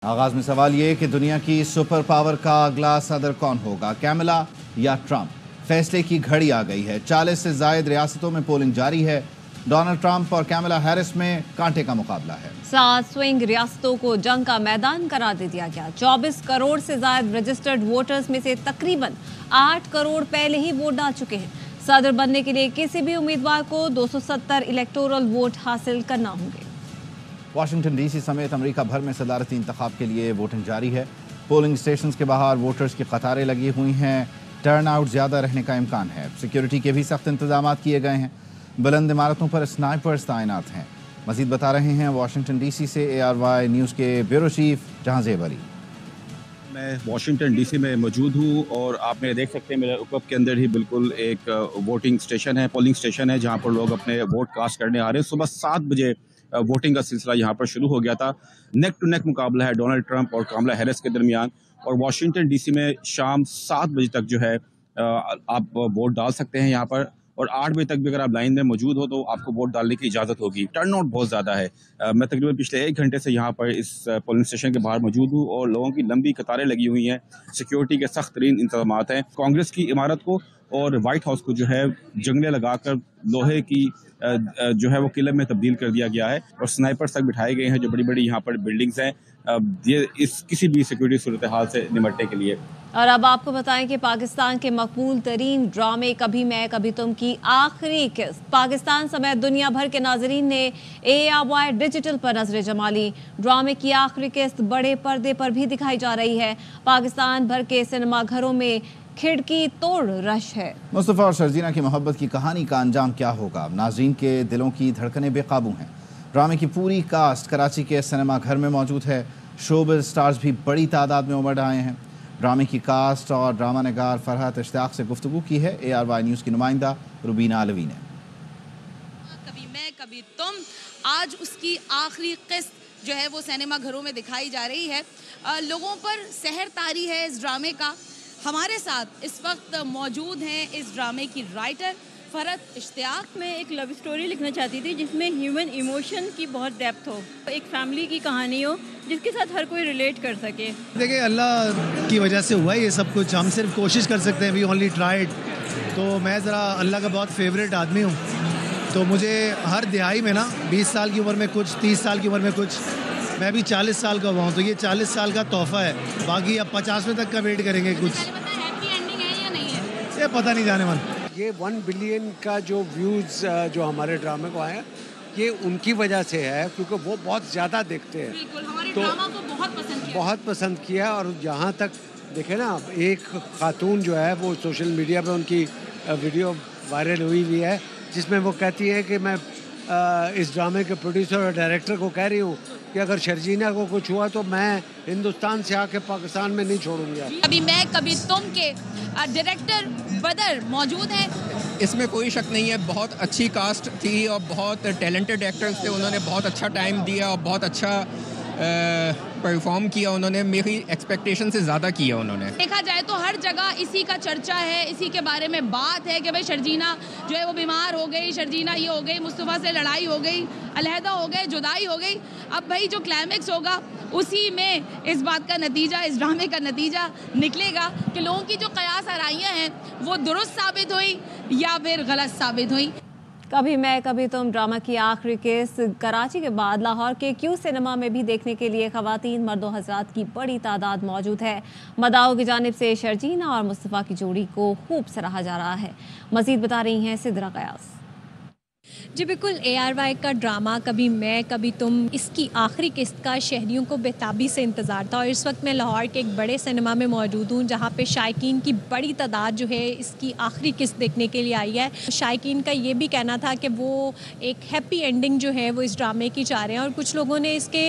आगाज में सवाल ये कि दुनिया की सुपर पावर का अगला सदर कौन होगा, कैमला या ट्रंप? फैसले की घड़ी आ गई है। 40 से जायद रियासतों में पोलिंग जारी है। डोनाल्ड ट्रंप और कैमला हैरिस में कांटे का मुकाबला है। 7 स्विंग रियासतों को जंग का मैदान करार दे दिया गया। 24 करोड़ से जायद रजिस्टर्ड वोटर्स में से तकरीबन 8 करोड़ पहले ही वोट डाल चुके हैं। सदर बनने के लिए किसी भी उम्मीदवार को 270 इलेक्टोरल वोट हासिल करना होंगे। वाशिंगटन डीसी समेत अमेरिका भर में सदारती इंतखाब के लिए वोटिंग जारी है। पोलिंग स्टेशन के बाहर वोटर्स की कतारें लगी हुई हैं। टर्न आउट ज्यादा रहने का इम्कान है। सिक्योरिटी के भी सख्त इंतजाम किए गए हैं। बुलंद इमारतों पर स्नाइपर्स तैनात हैं। मजीद बता रहे हैं वाशिंगटन डीसी से ARY न्यूज़ के ब्यूरो चीफ जहांजेब अली। मैं वाशिंगटन डीसी में मौजूद हूँ और आप मेरे देख सकते हैं मेरे उपब के अंदर ही बिल्कुल एक वोटिंग स्टेशन है, पोलिंग स्टेशन है, जहाँ पर लोग अपने वोट कास्ट करने आ रहे हैं। सुबह 7 बजे वोटिंग का सिलसिला यहाँ पर शुरू हो गया था। नेक टू नेक मुकाबला है डोनाल्ड ट्रंप और कमला हैरिस के दरमियान। और वाशिंगटन डीसी में शाम 7 बजे तक जो है आप वोट डाल सकते हैं यहाँ पर, और 8 बजे तक भी अगर आप लाइन में मौजूद हो तो आपको वोट डालने की इजाज़त होगी। टर्न आउट बहुत ज़्यादा है। मैं तकरीबन पिछले 1 घंटे से यहाँ पर इस पोलिंग स्टेशन के बाहर मौजूद हूँ और लोगों की लंबी कतारें लगी हुई हैं। सिक्योरिटी के सख्त तरीन इंतजाम हैं। कांग्रेस की इमारत को और वाइट हाउस को जो है जंगले लगाकर लोहे की जो है वो किले में तब्दील कर दिया गया है और स्नाइपर्स तक बिठाए गए हैं जो बड़ी बड़ी यहाँ पर बिल्डिंग्स हैं, ये इस किसी भी सिक्योरिटी सूरत हाल से निपटने के लिए। और अब आपको बताएं कि पाकिस्तान के मकबूल तरीन ड्रामे कभी मैं कभी तुम की आखिरी किस्त पाकिस्तान समेत दुनिया भर के नाजरीन ने ARY डिजिटल पर नजरें जमा ली। ड्रामे की आखिरी किस्त बड़े पर्दे पर भी दिखाई जा रही है। पाकिस्तान भर के सिनेमा घरों में खिड़की तोड़ रश है। मुस्तफा और शर्जीना की मोहब्बत की कहानी का अंजाम क्या होगा? नाज़रीन के दिलों की धड़कनें बेकाबू हैं। ड्रामे की पूरी कास्ट कराची के सिनेमा घर में मौजूद है। शोबिज़ स्टार्स भी बड़ी तादाद में उमड़ आए हैं। ड्रामे की कास्ट और ड्रामा नगार फरहत इश्तियाक से गुफ्तगू की है ARY न्यूज़ की नुमाइंदा रुबीना अलवी ने। कभी मैं कभी तुम, आज उसकी आखिरी किस्त जो है वो सिनेमा घरों में दिखाई जा रही है। लोगों पर सहर तारी है इस ड्रामे का। हमारे साथ इस वक्त मौजूद हैं इस ड्रामे की राइटर फरहत इश्तियाक। मैं एक लव स्टोरी लिखना चाहती थी जिसमें ह्यूमन इमोशन की बहुत डेप्थ हो, एक फैमिली की कहानी हो जिसके साथ हर कोई रिलेट कर सके। देखिए, अल्लाह की वजह से हुआ है ये सब कुछ। हम सिर्फ कोशिश कर सकते हैं, वी ओनली ट्राइड। तो मैं ज़रा अल्लाह का बहुत फेवरेट आदमी हूँ, तो मुझे हर दिहाई में ना 20 साल की उम्र में कुछ, 30 साल की उम्र में कुछ, मैं भी 40 साल का हुआ हूँ, तो ये 40 साल का तोहफा है। बाकी अब 50वें तक का वेट करेंगे कुछ। हैप्पी एंडिंग है या नहीं है ये पता नहीं जाने वाला। ये 1 बिलियन का जो व्यूज़ जो हमारे ड्रामे को आए, ये उनकी वजह से है क्योंकि वो बहुत ज़्यादा देखते हैं। बिल्कुल, हमारे तो ड्रामा को बहुत पसंद किया। और जहाँ तक देखें ना, एक खातून जो है वो सोशल मीडिया पे उनकी वीडियो वायरल हुई है जिसमें वो कहती है कि मैं इस ड्रामे के प्रोड्यूसर और डायरेक्टर को कह रही हूँ कि अगर शर्जीना को कुछ हुआ तो मैं हिंदुस्तान से आके पाकिस्तान में नहीं छोड़ूंगा। कभी मैं कभी तुम के डायरेक्टर बदर मौजूद हैं। इसमें कोई शक नहीं है, बहुत अच्छी कास्ट थी और बहुत टैलेंटेड एक्टर्स थे। उन्होंने बहुत अच्छा टाइम दिया और बहुत अच्छा परफॉर्म किया। उन्होंने मेरी एक्सपेक्टेशन से ज़्यादा किया। उन्होंने देखा जाए तो हर जगह इसी का चर्चा है, इसी के बारे में बात है कि भाई शर्जीना जो है वो बीमार हो गई, शर्जीना ये हो गई, मुस्तफ़ा से लड़ाई हो गई, अलहदा हो गए, जुदाई हो गई। अब भाई जो क्लाइमेक्स होगा उसी में इस बात का नतीजा, इस ड्रामे का नतीजा निकलेगा कि लोगों की जो कयास आराइयाँ हैं वो दुरुस्त साबित हुई या फिर गलत साबित हुई। कभी मैं कभी तुम ड्रामा की आखिरी किस्त कराची के बाद लाहौर के क्यू सिनेमा में भी देखने के लिए खवातीन मर्दों हज़रात की बड़ी तादाद मौजूद है। मदाओं की जानिब से शर्जीना और मुस्तफ़ा की जोड़ी को खूब सराहा जा रहा है। मज़ीद बता रही हैं सिद्रा कयास। जी बिल्कुल, ARY का ड्रामा कभी मैं कभी तुम, इसकी आखिरी किस्त का शहरियों को बेताबी से इंतज़ार था। और इस वक्त मैं लाहौर के एक बड़े सिनेमा में मौजूद हूँ जहाँ पे शायकीन की बड़ी तादाद जो है इसकी आखिरी किस्त देखने के लिए आई है। शायकीन का ये भी कहना था कि वो एक हैप्पी एंडिंग जो है वो इस ड्रामे की चाह रहे हैं और कुछ लोगों ने इसके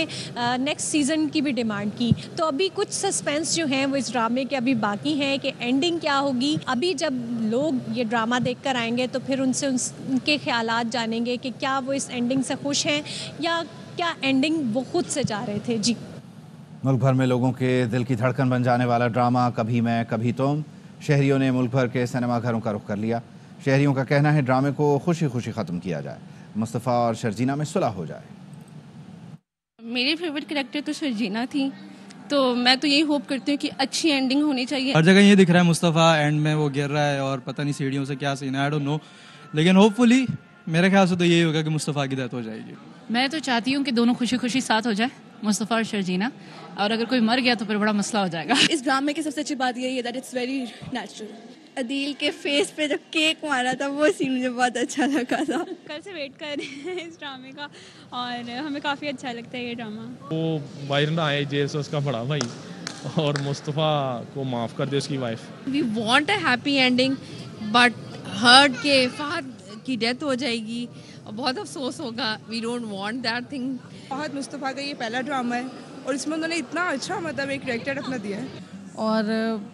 नेक्स्ट सीज़न की भी डिमांड की। तो अभी कुछ सस्पेंस जो हैं वो इस ड्रामे के अभी बाकी हैं कि एंडिंग क्या होगी। अभी जब लोग ये ड्रामा देख कर आएँगे तो फिर उनसे उनके ख्यालात जानेंगे कि क्या वो इस एंडिंग से खुश हैं या क्या एंडिंग वो खुद से चाह रहे थे। जी, मुल्क भर में लोगों के दिल की धड़कन बन जाने वाला ड्रामा कभी मैं कभी तुम, शहरियों ने मुल्क भर के सिनेमा घरों का रुख कर लिया। शहरियों का कहना है ड्रामे को खुशी खुशी ख़त्म किया जाए, मुस्तफ़ा और शर्जीना में सुलह हो जाए। मेरी फेवरेट कैरेक्टर तो शर्जीना थी तो मैं तो यही होप करती हूँ कि अच्छी एंडिंग होनी चाहिए। हर जगह ये दिख रहा है मुस्तफ़ा एंड में वो गिर रहा है और पता नहीं सीढ़ियों से क्या सीन है, आई डोंट नो, लेकिन होपफुली मेरे ख्याल से तो यही होगा कि मुस्तफ़ा की डेथ हो जाएगी। मैं तो चाहती हूँ कि दोनों खुशी खुशी साथ हो जाए, मुस्तफ़ा और शर्जीना, और अगर कोई मर गया तो फिर बड़ा मसला हो जाएगा। इस ड्रामे की सबसे अच्छी बात यही है that it's very natural. Adeel के फेस पे जब केक मारा था वो सीन मुझे बहुत अच्छा लगा था। कल से वेट कर रहे हैं इस ड्रामे का और हमें काफ़ी अच्छा लगता है ये ड्रामा। वो बाहर ना आए जेल से उसका बड़ा भाई और मुस्तफ़ा को माफ़ कर दे उसकी wife. We want a happy ending but hurt के फहद की डेथ हो जाएगी और बहुत अफसोस होगा। We don't want that thing. Fahad Mustafa का ये पहला ड्रामा है और इसमें उन्होंने इतना अच्छा मतलब एक कैरेक्टर अपना दिया है और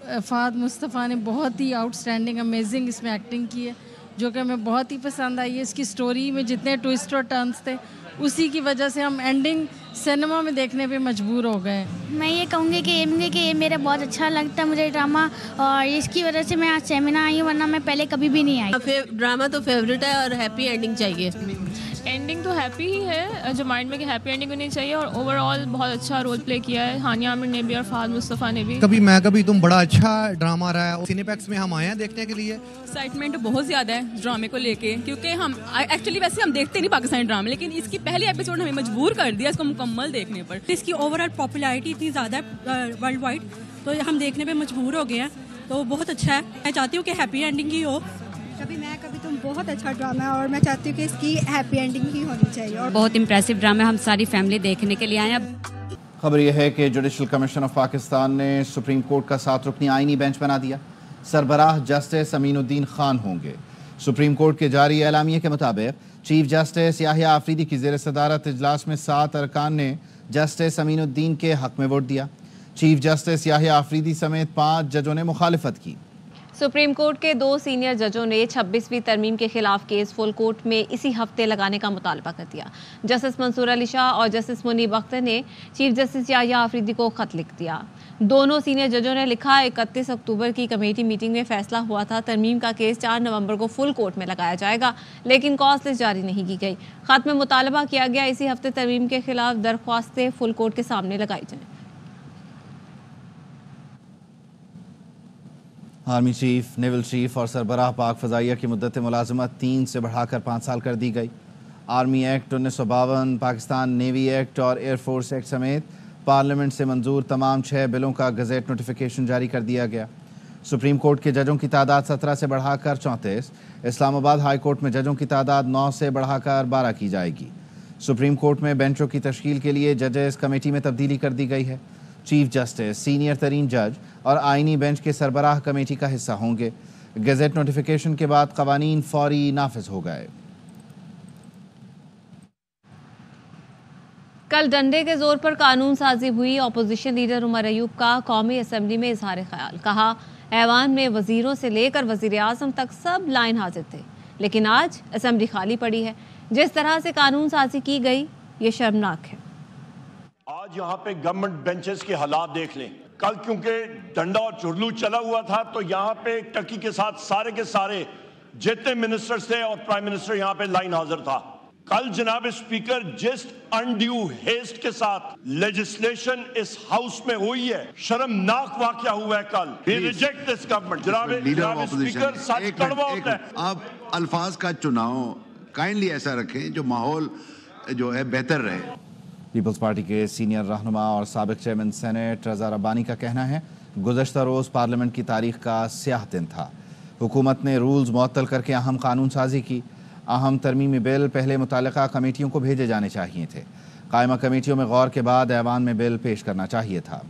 फहद मुस्तफ़ा ने बहुत ही आउटस्टैंडिंग अमेजिंग इसमें एक्टिंग की है जो कि हमें बहुत ही पसंद आई है। इसकी स्टोरी में जितने ट्विस्ट और टर्न्स थे उसी की वजह से हम एंडिंग सिनेमा में देखने पे मजबूर हो गए। मैं ये कहूँगी कि ये मेरा बहुत अच्छा लगता है मुझे ड्रामा और इसकी वजह से मैं आज सेमिनार आई हूँ, वरना मैं पहले कभी भी नहीं आई। ड्रामा तो फेवरेट है और हैप्पी एंडिंग चाहिए। एंडिंग तो हैप्पी ही है, जो माइंड में कि हैप्पी एंडिंग होनी चाहिए और ओवरऑल बहुत अच्छा रोल प्ले किया है हानिया आमिर ने भी और फहद मुस्तफ़ा ने भी। कभी मैं कभी तुम बड़ा अच्छा ड्रामा रहा है। सिनेपैक्स में हम आए हैं देखने के लिए। एक्साइटमेंट बहुत ज़्यादा है ड्रामे को लेके क्योंकि हम एक्चुअली वैसे हम देखते नहीं पाकिस्तानी ड्रामे, लेकिन इसकी पहली एपिसोड हमें मजबूर कर दिया इसको मुकम्मल देखने पर। इसकी ओवरऑल पॉपुलैरिटी इतनी ज़्यादा है वर्ल्ड वाइड तो हम देखने पे मजबूर हो गए हैं, तो बहुत अच्छा है। मैं चाहती हूँ कि हैप्पी एंडिंग ही हो। कभी मैं कभी तुम बहुत अच्छा ड्रामा है और मैं चाहती हूँ कि इसकी हैप्पी एंडिंग ही होनी चाहिए। और बहुत इम्प्रेसिव ड्रामा, हम सारी फैमिली देखने के लिए आए हैं। खबर यह है कि जुडिशल कमीशन ऑफ पाकिस्तान ने सुप्रीम कोर्ट का 7 रुकनी आईनी बेंच बना दिया। सरबराह जस्टिस अमीनुद्दीन खान होंगे। सुप्रीम कोर्ट के जारी एलामिये के मुताबिक चीफ जस्टिस याहिया आफरीदी की ज़ेर सदारत इजलास में 7 अरकान ने जस्टिस अमीनुद्दीन के हक में वोट दिया। चीफ जस्टिस याहिया आफरीदी समेत 5 जजों ने मुखालिफत की। सुप्रीम कोर्ट के 2 सीनियर जजों ने 26वीं तरमीम के खिलाफ केस फुल कोर्ट में इसी हफ्ते लगाने का मुतालबा कर दिया। जस्टिस मंसूर अली शाह और जस्टिस मुनीब अख्तर ने चीफ जस्टिस याहिया आफरीदी को खत लिख दिया। दोनों सीनियर जजों ने लिखा, 31 अक्टूबर की कमेटी मीटिंग में फैसला हुआ था तरमीम का केस 4 नवंबर को फुल कोर्ट में लगाया जाएगा, लेकिन कॉस्ट लिस्ट जारी नहीं की गई। खत में मुतालबा किया गया इसी हफ्ते तरमीम के खिलाफ दरख्वास्तें फुल कोर्ट के सामने लगाई जाएं। आर्मी चीफ, नेवल चीफ और सरबराह पाक फ़ज़ाइया की मुद्दत मुलाजमत 3 से बढ़ाकर 5 साल कर दी गई। Army act 1952, Pakistan navy act और एयरफोर्स एक्ट समेत पार्लियामेंट से मंजूर तमाम 6 बिलों का गज़ेट नोटिफिकेशन जारी कर दिया गया। सुप्रीम कोर्ट के जजों की तादाद 17 से बढ़ाकर 34, इस्लामाबाद हाई कोर्ट में जजों की तादाद 9 से बढ़ाकर 12 की जाएगी। सुप्रीम कोर्ट में बेंचों की तश्कील के लिए जजेस कमेटी में तब्दीली कर दी गई है। चीफ जस्टिस, सीनियर तरीन जज और आईनी बेंच के सरबराह कमेटी का हिस्सा होंगे। गज़ेट नोटिफिकेशन के बाद कवानीन फौरी नाफिज हो गए। कल डंडे के जोर पर कानून साजी हुई। अपोजिशन लीडर उमर अयूब का कौमी असम्बली में इजहार ख्याल। कहा, ऐवान में वजीरों से लेकर वजीर आज़म तक सब लाइन हाजिर थे, लेकिन आज असम्बली खाली पड़ी है। जिस तरह से कानून साजी की गई ये शर्मनाक है। आज यहाँ पे गवर्नमेंट बेंचेस के हालात देख लें। कल क्योंकि डंडा और चुरलू चला हुआ था तो यहाँ पे टकी के साथ सारे के सारे जितने मिनिस्टर्स थे और प्राइम मिनिस्टर यहाँ पे लाइन हाजिर था। कल जनाब स्पीकर जिस अनड्यू हेस्ट के साथ लेजिस्लेशन इस हाउस में हुई है, शर्मनाक वाकया हुआ है कल। We reject this government. जनाब स्पीकर, सच कड़वा होता है। आप अल्फाज का चुनाव काइंडली ऐसा रखें जो माहौल जो है बेहतर रहे। पीपल्स पार्टी के सीनियर रहनुमा और साबिक चेयरमैन सेनेट रज़ा रब्बानी का कहना है, गुज़श्ता रोज़ पार्लियामेंट की तारीख का स्याह दिन था। हुकूमत ने रूल्स मुअत्तल करके अहम कानून साजी की। अहम तरमीमी बिल पहले मुताल्लिका कमेटियों को भेजे जाने चाहिए थे। कायमा कमेटियों में गौर के बाद ऐवान में बिल पेश करना चाहिए था।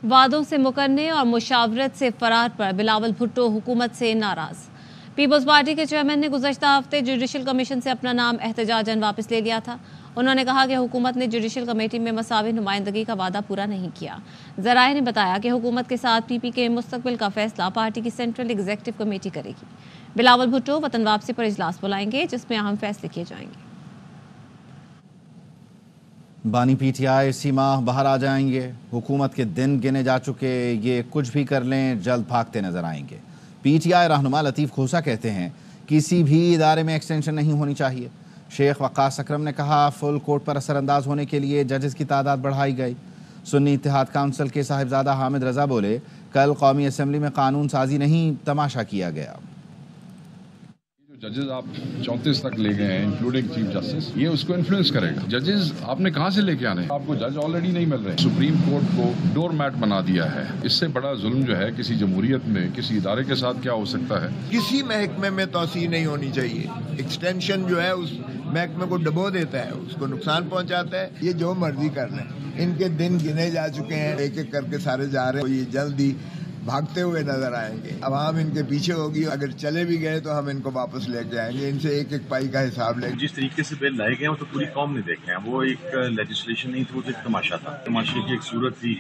वादों से मुकरने और मुशावरत से फरार पर बिलावल भुट्टो हुकूमत से नाराज़। पीपल्स पार्टी के चेयरमैन ने गुज़श्ता हफ्ते जुडिशल कमीशन से अपना नाम एहतजाजन वापस ले लिया था। उन्होंने कहा कि हुकूमत ने जुडिशल कमेटी में मसावी नुमाइंदगी का वादा पूरा नहीं किया। ज़राए ने बताया कि हुकूमत के साथ पीपी के मुस्तकबिल का फैसला पार्टी की सेंट्रल एग्जीक्यूटिव कमेटी करेगी। बिलावल भुट्टो वतन वापसी पर इजलास बुलाएंगे जिसमें अहम फैसले किए जाएंगे। बानी पीटीआई इसी माह बाहर आ जाएंगे। हुकूमत के दिन गिने जा चुके, ये कुछ भी कर लें जल्द भागते नजर आएंगे। पीटीआई रहनुमा लतीफ़ खोसा कहते हैं किसी भी इदारे में एक्सटेंशन नहीं होनी चाहिए। शेख वक्कास अकरम ने कहा, फुल कोर्ट पर असरअंदाज होने के लिए जजेस की तादाद बढ़ाई गई। सुन्नी इत्तेहाद काउंसिल के साहिबजादा हामिद रजा बोले, कल कौमी असम्बली में कानून साजी नहीं, तमाशा किया गया। जजेस आप 34 तक ले गए हैं इंक्लूडिंग चीफ जस्टिस, ये उसको इन्फ्लुएंस करेगा। जजेस आपने कहाँ से लेके आने? आपको जज ऑलरेडी नहीं मिल रहे। सुप्रीम कोर्ट को डोर मैट बना दिया है। इससे बड़ा जुल्म जो है किसी जमहूरियत में किसी इदारे के साथ क्या हो सकता है? किसी महकमे में तोसी नहीं होनी चाहिए। एक्सटेंशन जो है उस महकमे को डबो देता है, उसको नुकसान पहुँचाता है। ये जो मर्जी कर लें, इनके दिन गिने जा चुके हैं, एक एक करके सारे जा रहे हैं। ये जल्दी भागते हुए नजर आएंगे। अवाम इनके पीछे होगी, अगर चले भी गए तो हम इनको वापस लेके आएंगे, इनसे एक एक पाई का हिसाब लेंगे। जिस तरीके से बिल लाए गए हैं तो पूरी कौम ने देखे हैं, वो एक लेजिस्लेशन नहीं थी, वो एक तमाशा था। तमाशे की एक सूरत थी।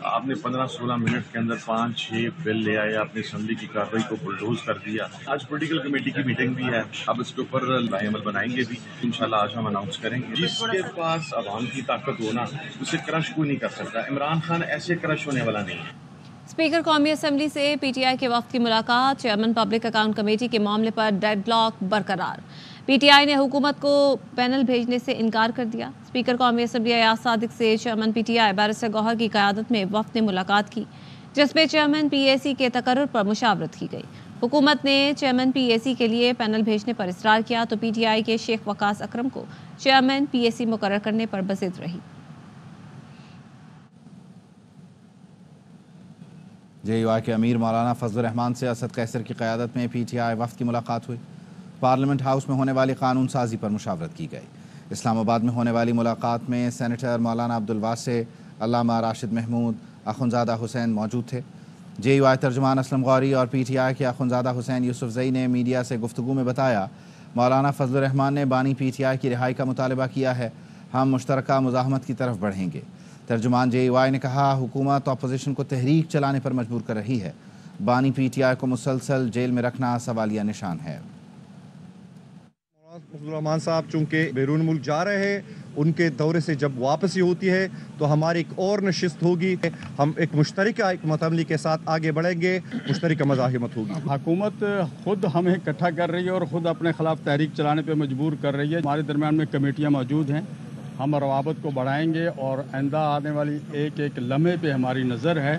आपने 15-16 मिनट के अंदर 5-6 बिल ले आए, आपने असम्बली की कार्रवाई को बुलडोज कर दिया। आज पॉलिटिकल कमेटी की मीटिंग भी है, अब इसके ऊपर लाएअमल बनाएंगे भी इंशाल्लाह। आज हम अनाउंस करेंगे। जिसके पास अवाम की ताकत हो ना, उसे क्रश कोई नहीं कर सकता। इमरान खान ऐसे क्रश होने वाला नहीं है। स्पीकर कौमी असम्बली से पीटीआई के वफ्द की मुलाकात, चेयरमैन पब्लिक अकाउंट कमेटी के मामले पर डेडलॉक बरकरार। पीटीआई ने हुकूमत को पैनल भेजने से इनकार कर दिया। स्पीकर कौमी असम्बली अयाज सादिक से चेयरमैन पीटीआई बैरिस्टर गौहर की क़यादत में वफ्द ने मुलाकात की, जिसमें चेयरमैन पीएसी के तकर्रुर पर मुशावरत की गई। हुकूमत ने चेयरमैन पीएसी के लिए पैनल भेजने पर इसरार किया तो पीटीआई के शेख वक्कास अकरम को चेयरमैन पीएसी मुकर्रर करने पर बज़िद रही। JUI के अमीर मौलाना फजलुर रहमान से असद कैसर की क़यादत में पीटीआई वफ्द की मुलाकात हुई। पार्लियामेंट हाउस में होने वाली कानून साजी पर मुशावरत की गई। इस्लामाबाद में होने वाली मुलाकात में सेनेटर मौलाना अब्दुल वासे, अल्लामा राशिद महमूद, अखुनज़ादा हुसैन मौजूद थे। JUI तर्जुमान असलम गौरी और PTI के अखुनज़ादा हुसैन यूसुफजई ने मीडिया से गुफ्तगू में बताया, मौलाना फजलुर रहमान ने बानी PTI की रिहाई का मुतालबा किया है। हम मुश्तरका मुज़ाहमत की तरफ बढ़ेंगे। तर्जुमान JUI ने कहा, हुकूमत अपोजिशन को तहरीक चलाने पर मजबूर कर रही है। बानी PTI को मुसलसल जेल में रखना सवालिया निशान है। रहमान साहब चूँकि बैरून मुल्क जा रहे हैं, उनके दौरे से जब वापसी होती है तो हमारी एक और नशिस्त होगी। हम एक मुश्तरका अमली के साथ आगे बढ़ेंगे, मुश्तरका मज़ाहिमत होगी। हुकूमत खुद हमें इकट्ठा कर रही है और ख़ुद अपने ख़िलाफ़ तहरीक चलाने पर मजबूर कर रही है। हमारे दरमियान में कमेटियाँ मौजूद हैं, हम रवाबत को बढ़ाएंगे और आइंदा आने वाली एक एक लम्हे पे हमारी नज़र है।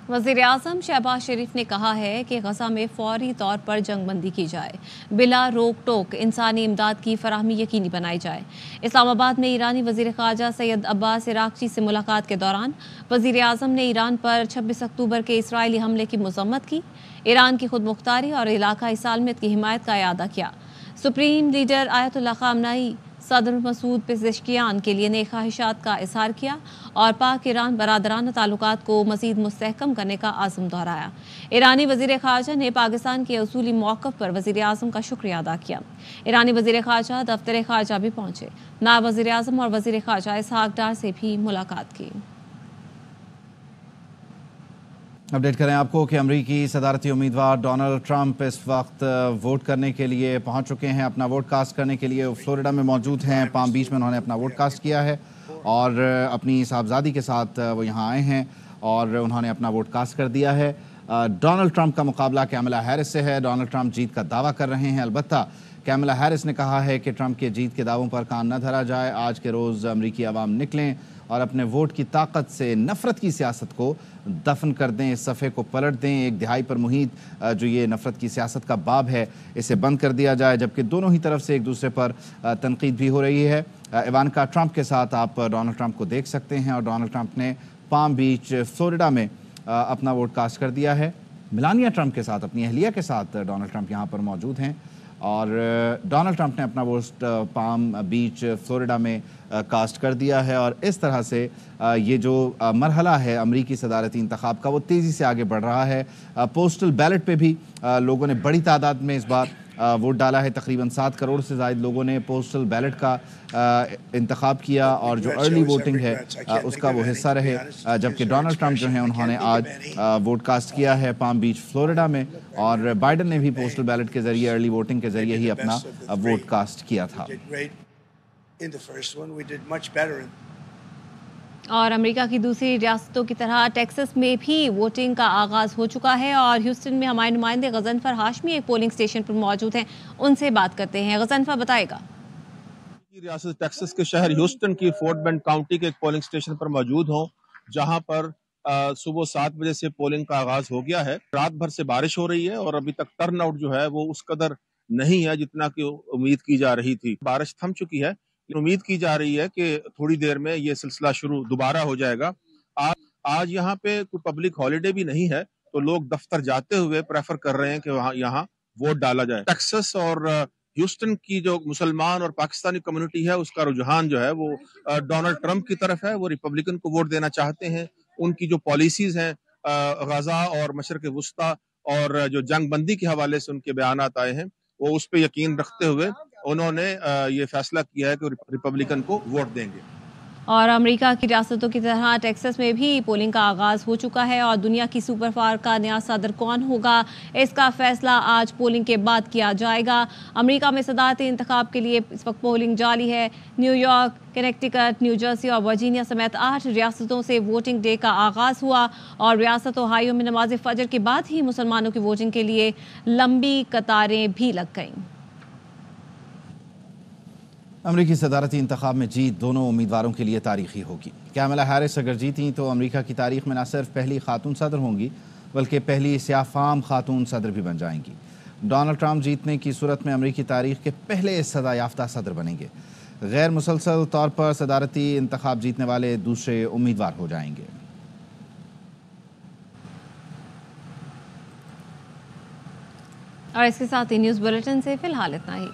वज़ीर आज़म शहबाज शरीफ ने कहा है कि गज़ा में फौरी तौर पर जंगबंदी की जाए, बिला रोक टोक इंसानी इमदाद की फराहमी यकीनी बनाई जाए। इस्लामाबाद में ईरानी वज़ीर ख़ारजा सैयद अब्बास इराक़ची से मुलाकात के दौरान वज़ीर आज़म ने ईरान पर 26 अक्टूबर के इसराइली हमले की मज़म्मत की, ईरान की खुद मुख्तारी और इलाक़ाई सालमियत की हिमायत का इयादा किया। सुप्रीम लीडर आयतुल्लाह ख़ामनेई सदर मसूद पेज़ेश्कियान के लिए नेक ख्वाहिशात का इज़हार किया और पाक ईरान बरादराना ताल्लुकात को मज़ीद मुस्तहकम करने का आज़म दोहराया। ईरानी वज़ीर ख़ारजा ने पाकिस्तान के उसूली मौक़िफ़ पर वज़ीर आज़म का शुक्रिया अदा किया। ईरानी वज़ीर ख़ारजा दफ्तर ख़ारजा भी पहुँचे, नायब वज़ीर आज़म और वज़ीर ख़ारजा इसहाक़ डार से भी मुलाकात की। अपडेट करें आपको कि अमरीकी सदारती उम्मीदवार डोनाल्ड ट्रंप इस वक्त वोट करने के लिए पहुंच चुके हैं। अपना वोट कास्ट करने के लिए फ्लोरिडा में मौजूद हैं। पाम बीच में उन्होंने अपना वोट कास्ट किया है और अपनी साहबजादी के साथ वो यहाँ आए हैं और उन्होंने अपना वोट कास्ट कर दिया है। डोनाल्ड ट्रंप का मुकाबला कैमला हैरिस से है। डोनाल्ड ट्रंप जीत का दावा कर रहे हैं, अलबत्ता कैमला हैरिस ने कहा है कि ट्रंप के जीत के दावों पर कान न धरा जाए। आज के रोज़ अमरीकी अवाम निकलें और अपने वोट की ताकत से नफ़रत की सियासत को दफन कर दें, इस सफ़े को पलट दें। एक दिहाई पर मुहित जो ये नफ़रत की सियासत का बाब है, इसे बंद कर दिया जाए। जबकि दोनों ही तरफ से एक दूसरे पर तनकीद भी हो रही है। इवानका ट्रंप के साथ आप डोनाल्ड ट्रंप को देख सकते हैं और डोनाल्ड ट्रंप ने पाम बीच फ्लोरिडा में अपना वोट कास्ट कर दिया है। मेलानिया ट्रंप के साथ, अपनी अहलिया के साथ डोनाल्ड ट्रंप यहाँ पर मौजूद हैं और डोनाल्ड ट्रंप ने अपना वोट पाम बीच फ्लोरिडा में कास्ट कर दिया है। और इस तरह से ये जो मरहला है अमरीकी सदारती इंतखाब का, वो तेज़ी से आगे बढ़ रहा है। पोस्टल बैलेट पे भी लोगों ने बड़ी तादाद में इस बार वोट डाला है। तकरीबन 7 करोड़ से ज़ायद लोगों ने पोस्टल बैलेट का इंतखाब किया और जो अर्ली वोटिंग है उसका वो हिस्सा रहे। जबकि डोनाल्ड ट्रंप जो हैं उन्होंने आज वोट कास्ट किया है पाम बीच फ्लोरिडा में और बाइडन ने भी पोस्टल बैलेट के ज़रिए, अर्ली वोटिंग के ज़रिए ही अपना वोट कास्ट किया था। और अमेरिका की दूसरी रियासतों की तरह टेक्सास में भी वोटिंग का आगाज़ हो चुका है और ह्यूस्टन में हमारे नुमाइंदे गज़नफ़र हाशमी एक पोलिंग स्टेशन पर मौजूद हैं, उनसे बात करते हैं। गज़नफ़र बताएगा। रियासत टेक्सास के शहर ह्यूस्टन की फोर्ट बेंड काउंटी के एक पोलिंग स्टेशन पर मौजूद हूँ, जहां पर सुबह 7 बजे से पोलिंग का आगाज हो गया है। रात भर से बारिश हो रही है और अभी तक टर्न आउट जो है वो उस कदर नहीं है जितना कि उम्मीद की जा रही थी। बारिश थम चुकी है, उम्मीद की जा रही है कि थोड़ी देर में ये सिलसिला शुरू दोबारा हो जाएगा। आज यहाँ पे कोई पब्लिक हॉलिडे भी नहीं है, तो लोग दफ्तर जाते हुए प्रेफर कर रहे हैं कि यहाँ वोट डाला जाए। टेक्सास और ह्यूस्टन की जो मुसलमान और पाकिस्तानी कम्युनिटी है, उसका रुझान जो है वो डोनाल्ड ट्रंप की तरफ है। वो रिपब्लिकन को वोट देना चाहते हैं। उनकी जो पॉलिसीज हैं गजा और मशरक वुस्ता और जो जंग बंदी के हवाले से उनके बयानात आए हैं, वो उस पर यकीन रखते हुए उन्होंने ये फैसला किया है कि रिपब्लिकन को वोट देंगे। और अमेरिका की रियासतों की तरह टेक्सास में भी पोलिंग का आगाज़ हो चुका है और दुनिया की सुपर पावर का नया सदर कौन होगा, इसका फैसला आज पोलिंग के बाद किया जाएगा। अमेरिका में सदारती इंतखाब के लिए इस वक्त पोलिंग जारी है। न्यूयॉर्क, कनेक्टिकट, न्यू जर्सी और वर्जीनिया समेत 8 रियासतों से वोटिंग डे का आगाज़ हुआ और रियासत ओहायो में नमाज फजर के बाद ही मुसलमानों की वोटिंग के लिए लंबी कतारें भी लग गईं। अमरीकी सदारती इंतखाब में जीत दोनों उम्मीदवारों के लिए तारीखी होगी। कैमला हैरिस अगर जीती तो अमरीका की तारीख में न सिर्फ पहली खातून सदर होंगी, बल्कि पहली स्याफाम खातून सदर भी बन जाएंगी। डोनाल्ड ट्रंप जीतने की सूरत में अमरीकी तारीख के पहले सदा याफ्ता सदर बनेंगे। गैर मुसलसल तौर पर सदारती इंतखाब जीतने वाले दूसरे उम्मीदवार हो जाएंगे। और इसके साथ ही न्यूज़ बुलेटिन से फिलहाल इतना ही।